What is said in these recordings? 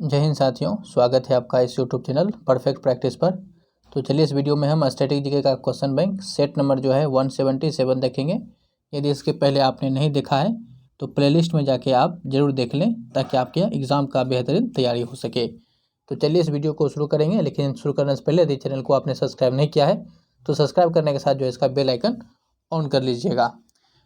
जय हिंद साथियों, स्वागत है आपका इस यूट्यूब चैनल परफेक्ट प्रैक्टिस पर। तो चलिए इस वीडियो में हम स्टैटिक जीके का क्वेश्चन बैंक सेट नंबर जो है 177 देखेंगे। यदि इसके पहले आपने नहीं देखा है तो प्लेलिस्ट में जाके आप जरूर देख लें ताकि आपके एग्ज़ाम का बेहतरीन तैयारी हो सके। तो चलिए इस वीडियो को शुरू करेंगे, लेकिन शुरू करने से पहले यदि चैनल को आपने सब्सक्राइब नहीं किया है तो सब्सक्राइब करने के साथ जो है इसका बेल आइकन ऑन कर लीजिएगा।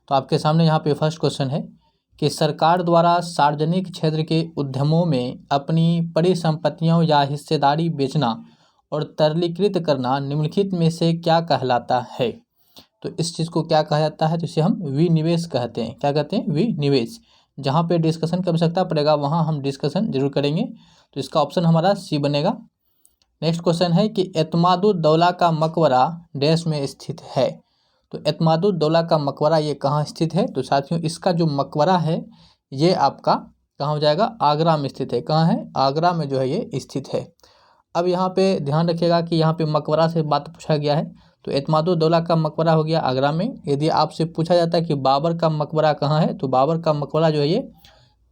तो आपके सामने यहाँ पे फर्स्ट क्वेश्चन है कि सरकार द्वारा सार्वजनिक क्षेत्र के उद्यमों में अपनी परिसंपत्तियों या हिस्सेदारी बेचना और तरलीकृत करना निम्नलिखित में से क्या कहलाता है। तो इस चीज़ को क्या कहा जाता है, तो इसे हम विनिवेश कहते हैं। क्या कहते हैं? विनिवेश। जहाँ पे डिस्कशन की आवश्यकता पड़ेगा वहाँ हम डिस्कशन जरूर करेंगे। तो इसका ऑप्शन हमारा सी बनेगा। नेक्स्ट क्वेश्चन है कि एतमादुद्दौला का मकबरा डैश में स्थित है। तो एतमादुद्दौला का मकबरा ये कहाँ स्थित है? तो साथियों इसका जो मकबरा है ये आपका कहाँ हो जाएगा? आगरा में स्थित है। कहाँ है? आगरा में जो है ये स्थित है। अब यहाँ पे ध्यान रखिएगा कि यहाँ पे मकबरा से बात पूछा गया है, तो एतमादुद्दौला का मकबरा हो गया आगरा में। यदि आपसे पूछा जाता है कि बाबर का मकबरा कहाँ है, तो बाबर का मकबरा जो है ये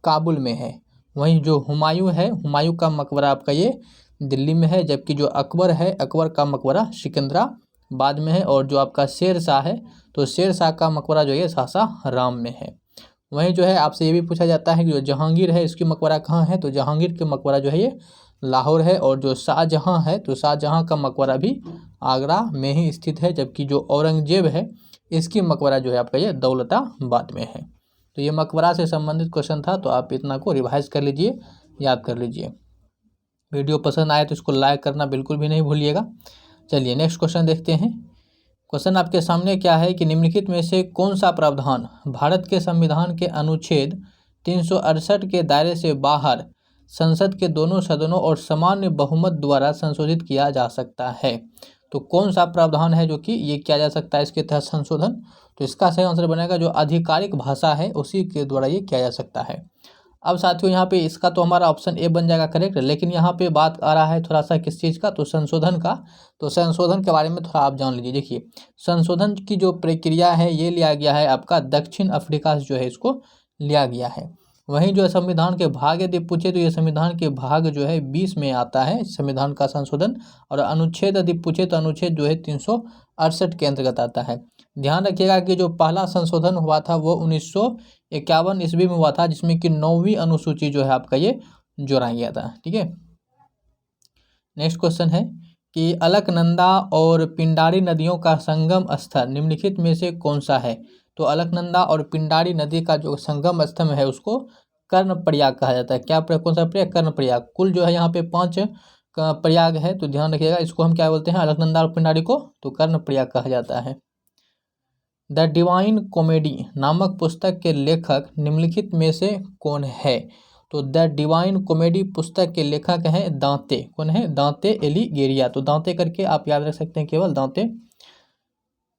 काबुल में है। वहीं जो हुमायूं है, हुमायूं का मकबरा आपका ये दिल्ली में है। जबकि जो अकबर है, अकबर का मकबरा सिकंदराबाद में है। और जो आपका शेर शाह है, तो शेर शाह का मकबरा जो है सासाराम में है। वहीं जो है आपसे ये भी पूछा जाता है कि जो जहांगीर है इसकी मकबरा कहाँ है, तो जहांगीर के मकबरा जो है ये लाहौर है। और जो शाहजहाँ है, तो शाहजहाँ का मकबरा भी आगरा में ही स्थित है। जबकि जो औरंगजेब है इसकी मकबरा जो है आपका ये दौलताबाद में है। तो ये मकबरा से संबंधित क्वेश्चन था, तो आप इतना को रिवाइज कर लीजिए, याद कर लीजिए। वीडियो पसंद आए तो इसको लाइक करना बिल्कुल भी नहीं भूलिएगा। चलिए नेक्स्ट क्वेश्चन देखते हैं। क्वेश्चन आपके सामने क्या है कि निम्नलिखित में से कौन सा प्रावधान भारत के संविधान के अनुच्छेद 368 के दायरे से बाहर संसद के दोनों सदनों और सामान्य बहुमत द्वारा संशोधित किया जा सकता है। तो कौन सा प्रावधान है जो कि ये किया जा सकता है इसके तहत संशोधन? तो इसका सही आंसर बनेगा जो आधिकारिक भाषा है उसी के द्वारा ये किया जा सकता है। अब साथियों यहाँ पे इसका तो हमारा ऑप्शन ए बन जाएगा करेक्ट, लेकिन यहाँ पे बात आ रहा है थोड़ा सा किस चीज़ का, तो संशोधन का। तो संशोधन के बारे में थोड़ा आप जान लीजिए। देखिए संशोधन की जो प्रक्रिया है ये लिया गया है आपका दक्षिण अफ्रीका से जो है इसको लिया गया है। वहीं जो संविधान के भाग यदि पूछे तो ये संविधान के भाग जो है 20 में आता है संविधान का संशोधन। और अनुच्छेद यदि पूछे तो अनुच्छेद जो है 368 के अंतर्गत आता है। ध्यान रखिएगा कि जो पहला संशोधन हुआ था वो 1951 ईस्वी में हुआ था, जिसमें कि 9वीं अनुसूची जो है आपका ये जोड़ा गया था। ठीक है। नेक्स्ट क्वेश्चन है कि अलकनंदा और पिंडारी नदियों का संगम स्थल निम्नलिखित में से कौन सा है। तो अलकनंदा और पिंडारी नदी का जो संगम स्थल है उसको कर्णप्रयाग कहा जाता है। क्या कौन सा प्रयाग? कर्णप्रयाग। कुल जो है यहाँ पे 5 प्रयाग है, तो ध्यान रखिएगा इसको हम क्या बोलते हैं, अलकनंदा और पिंडारी को तो कर्णप्रयाग कहा जाता है। द डिवाइन कॉमेडी नामक पुस्तक के लेखक निम्नलिखित में से कौन है। तो द डिवाइन कॉमेडी पुस्तक के लेखक हैं दांते। कौन है? दांते एलिगेरिया। तो दांते करके आप याद रख सकते हैं केवल दांते।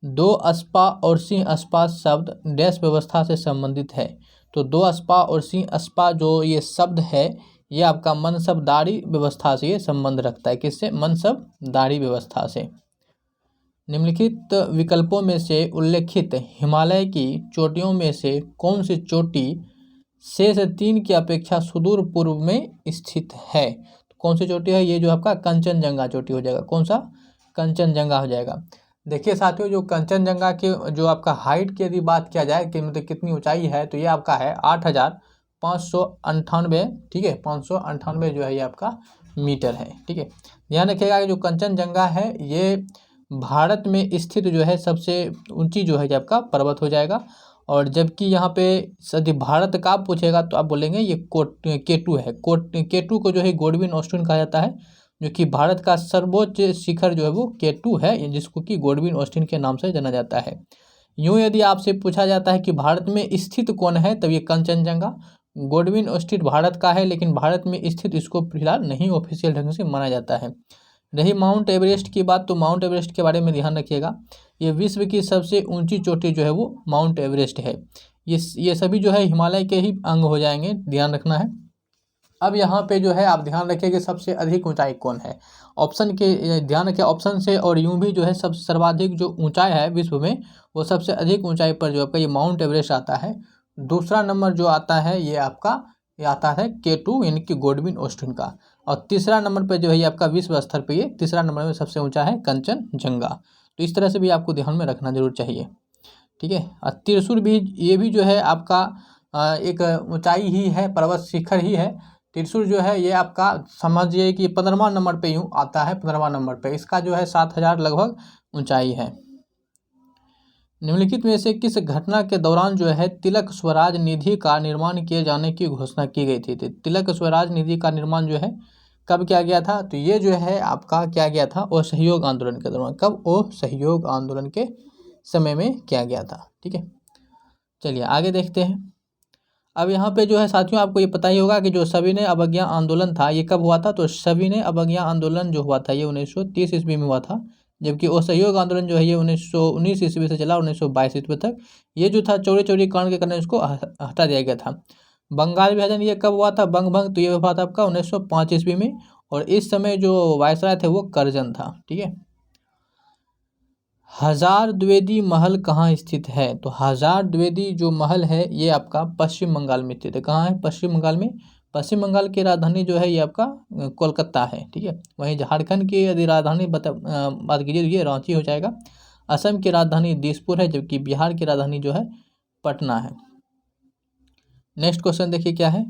दो अस्पा और सिंह अस्पा शब्द डैश व्यवस्था से संबंधित है। तो दो अस्पा और सिंह अस्पा जो ये शब्द है ये आपका मनसबदारी व्यवस्था से ये संबंध रखता है। किससे? मनसबदारी व्यवस्था से। निम्नलिखित विकल्पों में से उल्लेखित हिमालय की चोटियों में से कौन सी चोटी शेष 3 की अपेक्षा सुदूर पूर्व में स्थित है। तो कौन सी चोटी है? ये जो आपका कंचनजंगा चोटी हो जाएगा। कौन सा? कंचनजंगा हो जाएगा। देखिए साथियों जो कंचनजंगा के जो आपका हाइट की यदि बात किया जाए कि मतलब कितनी ऊंचाई है, तो ये आपका है 8,598। ठीक है, 598 जो है ये आपका मीटर है। ठीक है। ध्यान रखिएगा कि जो कंचनजंगा है ये भारत में स्थित जो है सबसे ऊंची जो है आपका पर्वत हो जाएगा। और जबकि यहाँ पे यदि भारत का पूछेगा तो आप बोलेंगे ये केटू है। केटू को जो है गोडविन ऑस्टिन कहा जाता है, जो कि भारत का सर्वोच्च शिखर जो है वो केटू है, जिसको कि गोडविन ऑस्टिन के नाम से जाना जाता है। यूँ यदि आपसे पूछा जाता है कि भारत में स्थित कौन है, तब ये कंचनजंगा। गोडविन ऑस्टिन भारत का है, लेकिन भारत में स्थित इसको फिलहाल नहीं ऑफिशियल ढंग से माना जाता है। रही माउंट एवरेस्ट की बात, तो माउंट एवरेस्ट के बारे में ध्यान रखिएगा। ये विश्व की सबसे ऊंची चोटी जो है वो माउंट एवरेस्ट है। ये सभी जो है हिमालय के ही अंग हो जाएंगे, ध्यान रखना है। अब यहाँ पे जो है आप ध्यान रखिए कि सबसे अधिक ऊंचाई कौन है। ऑप्शन के ध्यान रखिए, ऑप्शन से और यूं भी जो है सब सर्वाधिक जो ऊंचाई है विश्व में वो सबसे अधिक ऊंचाई पर जो आपका ये माउंट एवरेस्ट आता है। दूसरा नंबर जो आता है ये आपका ये आता है K2 यानी कि गोडविन ऑस्टिन का। और तीसरा नंबर पर जो है ये आपका विश्व स्तर पे ये तीसरा नंबर में सबसे ऊंचा है कंचनजंगा। तो इस तरह से भी आपको ध्यान में रखना जरूर चाहिए, ठीक है। और त्रिशूल भी, ये भी जो है आपका एक ऊंचाई ही है, पर्वत शिखर ही है। त्रिशूल जो है ये आपका समझिए कि 15वां नंबर पे यूँ आता है, 15वां नंबर पे। इसका जो है 7000 लगभग ऊंचाई है। निम्नलिखित में से किस घटना के दौरान जो है तिलक स्वराज निधि का निर्माण किए जाने की घोषणा की गई थी? तो तिलक स्वराज निधि का निर्माण जो है कब किया गया था? तो ये जो है आपका क्या गया था, असहयोग आंदोलन के दौरान। कब? असहयोग आंदोलन के समय में किया गया था, ठीक है। चलिए आगे देखते हैं। अब यहाँ पे जो है साथियों आपको ये पता ही होगा कि जो सविनय अवज्ञा आंदोलन था ये कब हुआ था? तो सविनय अवज्ञा आंदोलन जो हुआ था ये 1930 ईस्वी में हुआ था। जबकि असहयोग आंदोलन जो है ये 1919 ईस्वी से चला 1922 ईस्वी तक। ये जो था चौरी चौरी कांड के कारण इसको हटा दिया गया था। बंगाल विभाजन ये कब हुआ था? बंग भंग, तो ये हुआ था आपका 1905 ईस्वी में। और इस समय जो वायसराय थे वो करजन था, ठीक है। हजार द्विवेदी महल कहाँ स्थित है? तो हजार द्विवेदी जो महल है ये आपका पश्चिम बंगाल में स्थित है। कहाँ है? पश्चिम बंगाल में। पश्चिम बंगाल की राजधानी जो है ये आपका कोलकाता है, ठीक है। वहीं झारखंड की यदि राजधानी बात कीजिए तो ये रांची हो जाएगा। असम की राजधानी दिसपुर है, जबकि बिहार की राजधानी जो है पटना है। नेक्स्ट क्वेश्चन देखिए क्या है।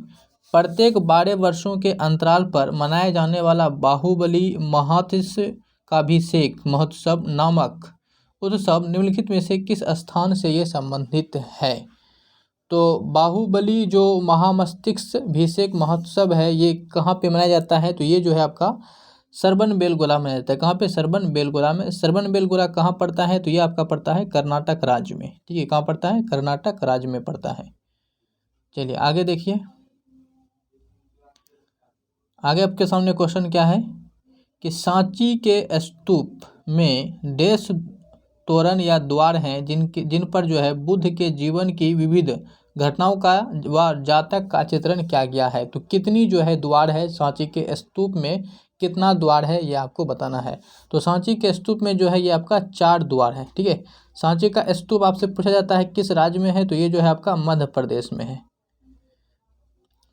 प्रत्येक 12 वर्षों के अंतराल पर मनाए जाने वाला बाहुबली महात्स्याभिषेक महोत्सव नामक उत्सव निम्नलिखित में से किस स्थान से ये संबंधित है? तो बाहुबली जो महामस्तिष्काभिषेक महोत्सव है ये कहाँ पे मनाया जाता है? तो ये जो है आपका सरबन बेलगोला में रहता है। कहाँ पे? सरबन बेलगोला में। सरबन बेलगोला कहाँ पड़ता है? तो ये आपका पड़ता है कर्नाटक राज्य में, ठीक है। कहाँ पड़ता है? कर्नाटक राज्य में पड़ता है। चलिए आगे देखिए। आगे आपके सामने क्वेश्चन क्या है कि सांची के स्तूप में देश तोरण या द्वार हैं जिन पर जो है बुद्ध के जीवन की विविध घटनाओं का व जातक का चित्रण किया गया है। तो कितनी जो है द्वार है सांची के स्तूप में, कितना द्वार है ये आपको बताना है। तो सांची के स्तूप में जो है ये आपका 4 द्वार है, ठीक है। सांची का स्तूप आपसे पूछा जाता है किस राज्य में है? तो ये जो है आपका मध्य प्रदेश में है।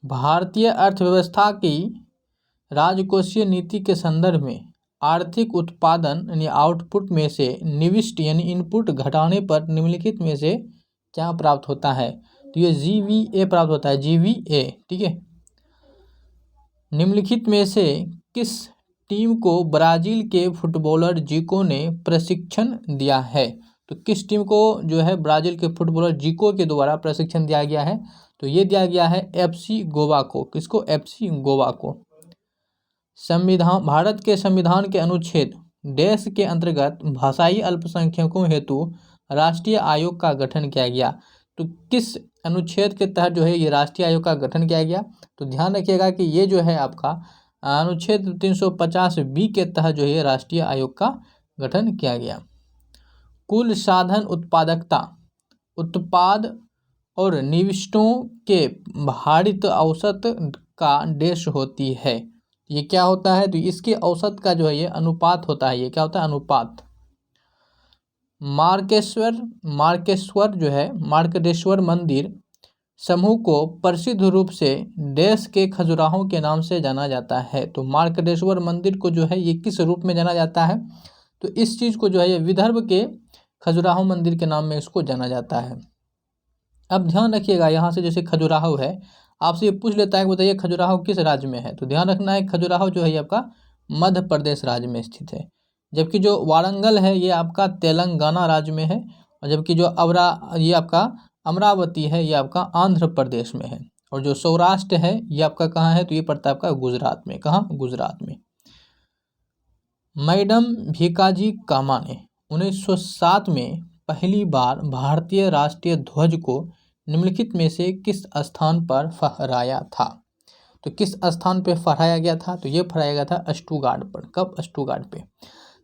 भारतीय अर्थव्यवस्था की राजकोषीय नीति के संदर्भ में आर्थिक उत्पादन यानी आउटपुट में से निविष्ट यानी इनपुट घटाने पर निम्नलिखित में से क्या प्राप्त होता है? तो ये GVA प्राप्त होता है, GVA, ठीक है। निम्नलिखित में से किस टीम को ब्राजील के फुटबॉलर जीको ने प्रशिक्षण दिया है? तो किस टीम को जो है ब्राजील के फुटबॉलर जीको के द्वारा प्रशिक्षण दिया गया है? तो ये दिया गया है FC गोवा को। किसको? FC गोवा को। संविधान, भारत के संविधान के अनुच्छेद देश के अंतर्गत भाषाई अल्पसंख्यकों हेतु राष्ट्रीय आयोग का गठन किया गया। तो किस अनुच्छेद के तहत जो है ये राष्ट्रीय आयोग का गठन किया गया? तो ध्यान रखिएगा कि ये जो है आपका अनुच्छेद 350B के तहत जो है राष्ट्रीय आयोग का गठन किया गया। कुल साधन उत्पादकता उत्पाद और निविष्टों के भारित औसत का देश होती है। ये क्या होता है? तो इसके औसत का जो है ये अनुपात होता है। ये क्या होता है? अनुपात। मार्केश्वर जो है मार्कंडेश्वर मंदिर समूह को प्रसिद्ध रूप से देश के खजुराहों के नाम से जाना जाता है। तो मार्कंडेश्वर मंदिर को जो है ये किस रूप में जाना जाता है? तो इस चीज़ को जो है ये विदर्भ के खजुराहो मंदिर के नाम में इसको जाना जाता है। अब ध्यान रखिएगा, यहाँ से जैसे खजुराहो है, आपसे ये पूछ लेता है कि बताइए खजुराहो किस राज्य में है? तो ध्यान रखना है खजुराहो जो है ये आपका मध्य प्रदेश राज्य में स्थित है। जबकि जो वारंगल है ये आपका तेलंगाना राज्य में है। और जबकि जो ये आपका अमरावती है ये आपका आंध्र प्रदेश में है। और जो सौराष्ट्र है ये आपका कहाँ है? तो ये पड़ता है आपका गुजरात में। कहाँ? गुजरात में। मैडम भीकाजी कामा ने 1907 में पहली बार भारतीय राष्ट्रीय ध्वज को निम्नलिखित में से किस स्थान पर फहराया था? तो किस स्थान पे फहराया गया था? तो ये फहराया गया था स्टुटगार्ट पर। कब? स्टुटगार्ट पे।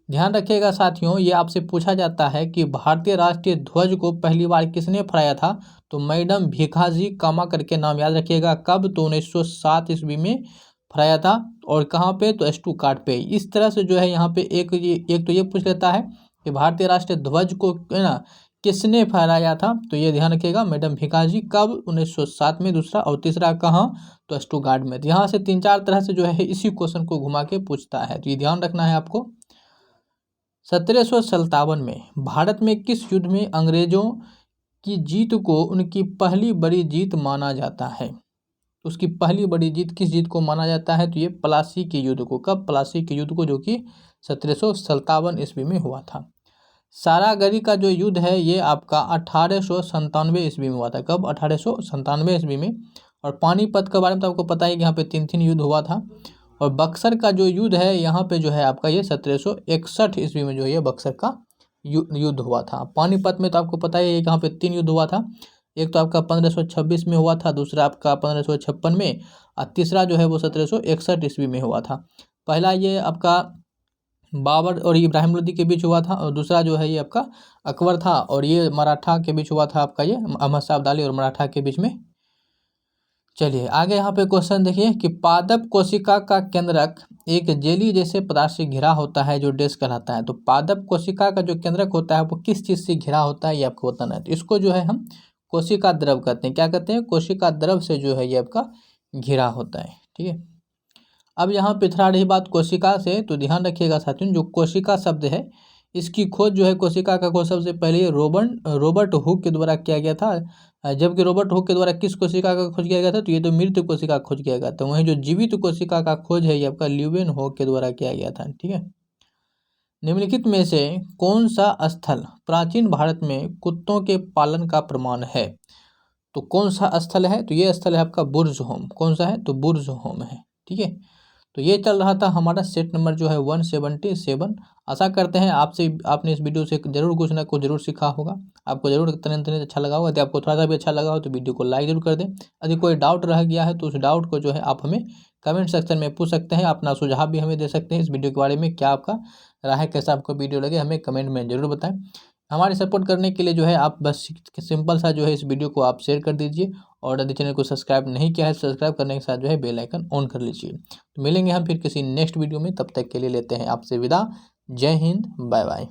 ध्यान रखिएगा साथियों, ये आपसे पूछा जाता है कि भारतीय राष्ट्रीय ध्वज को पहली बार किसने फहराया था? तो मैडम भीकाजी कामा करके नाम याद रखिएगा। कब? तो 1907 ईस्वी में फहराया था। और कहाँ पे? तो स्टुटगार्ट पे। इस तरह से जो है यहाँ पे एक तो ये पूछ लेता है कि भारतीय राष्ट्रीय ध्वज को है ना किसने फहराया था? तो ये ध्यान रखिएगा, मैडम भिकाजी। कब? 1907 में दूसरा। और तीसरा कहाँ? तो स्टुटगार्ट में। तो यहाँ से 3-4 तरह से जो है इसी क्वेश्चन को घुमा के पूछता है, तो ये ध्यान रखना है आपको। 1757 में भारत में किस युद्ध में अंग्रेजों की जीत को उनकी पहली बड़ी जीत माना जाता है? उसकी पहली बड़ी जीत किस जीत को माना जाता है? तो ये प्लासी के युद्ध को। कब? प्लासी के युद्ध को, जो कि 1757 ईस्वी में हुआ था। सारागढ़ी का जो युद्ध है ये आपका 1897 ईस्वी में हुआ था। कब? 1897 ईस्वी में। और पानीपत के बारे में तो आपको पता है कि यहाँ पे 3 युद्ध हुआ था। और बक्सर का जो युद्ध है यहाँ पे जो है आपका ये 1761 ईस्वी में जो है बक्सर का युद्ध हुआ था। पानीपत में तो आपको पता ही है कि यहाँ पे 3 युद्ध हुआ था। एक तो आपका 1526 में हुआ था, दूसरा आपका 1556 में, और तीसरा जो है वो 1761 ईस्वी में हुआ था। पहला ये आपका बाबर और इब्राहिम लोदी के बीच हुआ था, और दूसरा जो है ये आपका अकबर था और ये मराठा के बीच हुआ था, आपका ये अहमद शाह अब्दाली और मराठा के बीच में। चलिए आगे यहाँ पे क्वेश्चन देखिए कि पादप कोशिका का केंद्रक एक जेली जैसे पदार्थ से घिरा होता है जो डैश कहलाता है। तो पादप कोशिका का जो केंद्रक होता है वो किस चीज़ से घिरा होता है ये आपको बताना है। तो इसको जो है हम कोशिका द्रव कहते हैं। क्या कहते हैं? कोशिका द्रव से जो है ये आपका घिरा होता है। ठीक है, अब यहाँ पे थोड़ा रही बात कोशिका से, तो ध्यान रखिएगा साथियों, जो कोशिका शब्द है इसकी खोज जो है, कोशिका का खोज सबसे पहले रॉबर्ट हुक के द्वारा किया गया था। जबकि रॉबर्ट हुक के द्वारा किस कोशिका का खोज किया गया था? तो ये तो मृत कोशिका खोज किया गया था। वहीं जो जीवित कोशिका का खोज है ये आपका ल्यूवेन हुक के द्वारा किया गया था। ठीक है, निम्नलिखित में से कौन सा स्थल प्राचीन भारत में कुत्तों के पालन का प्रमाण है? तो कौन सा स्थल है? तो ये स्थल है आपका बुर्ज होम। कौन सा है? तो बुर्ज होम है। ठीक है, तो ये चल रहा था हमारा सेट नंबर जो है 177। आशा करते हैं आपने इस वीडियो से जरूर कुछ ना कुछ जरूर सीखा होगा। आपको जरूर तने अच्छा लगा होगा। यदि आपको थोड़ा सा भी अच्छा लगा हो तो वीडियो को लाइक जरूर कर दें। यदि कोई डाउट रह गया है तो उस डाउट को जो है आप हमें कमेंट सेक्शन में पूछ सकते हैं। अपना सुझाव भी हमें दे सकते हैं इस वीडियो के बारे में। क्या आपका राय है, कैसा आपको वीडियो लगे, हमें कमेंट में जरूर बताएं। हमारे सपोर्ट करने के लिए जो है आप बस सिंपल सा जो है इस वीडियो को आप शेयर कर दीजिए, और यदि चैनल को सब्सक्राइब नहीं किया है सब्सक्राइब करने के साथ जो है बेल आइकन ऑन कर लीजिए। तो मिलेंगे हम फिर किसी नेक्स्ट वीडियो में, तब तक के लिए लेते हैं आपसे विदा। जय हिंद, बाय बाय।